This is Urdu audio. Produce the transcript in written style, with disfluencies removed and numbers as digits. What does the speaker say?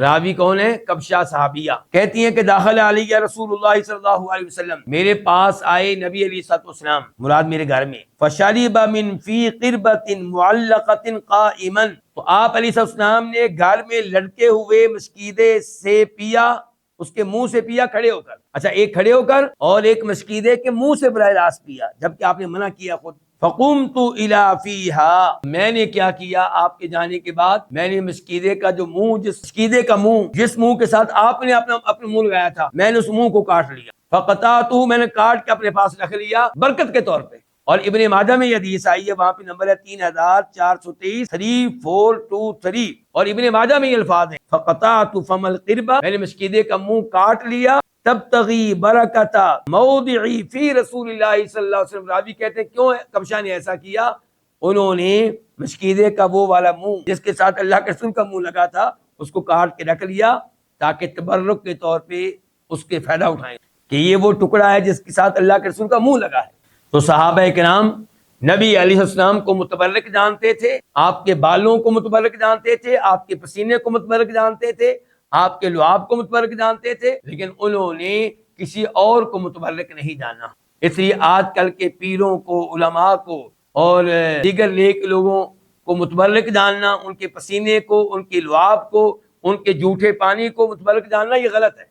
راوی کون ہے؟ کبشہ صحابیہ کہتی ہیں کہ داخل علیہ رسول اللہ صلی اللہ علیہ وسلم، میرے پاس آئے نبی علیہ الصلوۃ والسلام، مراد میرے گھر میں، فشرب من فی قربۃ معلقۃ قائما، تو آپ علیہ الصلوۃ والسلام نے گھر میں لڑکے ہوئے مسکیدے سے پیا، اس کے منہ سے پیا کھڑے ہو کر، اچھا ایک کھڑے ہو کر اور ایک مسکیدے کے منہ سے براہ راست پیا، جبکہ آپ نے منع کیا خود۔ فقمت الی فیہا، میں نے کیا کیا آپ کے جانے کے بعد، میں نے مسکیدے کا جو منہ، جس منہ کے ساتھ آپ نے اپنا منہ لگایا تھا، میں نے اس منہ کو کاٹ لیا، فقطعتہ، میں نے کاٹ کے اپنے پاس رکھ لیا برکت کے طور پہ۔ اور ابن ماجہ میں یہ حدیث آئی ہے، وہاں پہ نمبر ہے 3423 3423، اور ابن ماجہ میں یہ الفاظ ہیں فقطعت فم القربہ، میں نے مسکیدے کا منہ کاٹ لیا، تبتغی برکت موضعی فی رسول اللہ صلی اللہ علیہ وسلم۔ راوی کہتے ہیں کیوں کبشہ نے ایسا کیا؟ انہوں نے مسکیدے کا وہ والا منہ جس کے ساتھ اللہ کے رسول کا منہ لگا تھا، اس کو کاٹ کے رکھ لیا تاکہ تبرک کے طور پہ اس کے فائدہ اٹھائیں کہ یہ وہ ٹکڑا ہے جس کے ساتھ اللہ کے رسول کا منہ لگا ہے۔ تو صحابہ کرام نبی علیہ السلام کو متبرک جانتے تھے، آپ کے بالوں کو متبرک جانتے تھے، آپ کے پسینے کو متبرک جانتے تھے، آپ کے لعاب کو متبرک جانتے تھے، لیکن انہوں نے کسی اور کو متبرک نہیں جانا۔ اس لیے آج کل کے پیروں کو، علماء کو اور دیگر نیک لوگوں کو متبرک جاننا، ان کے پسینے کو، ان کے لعاب کو، ان کے جھوٹے پانی کو متبرک جاننا، یہ غلط ہے۔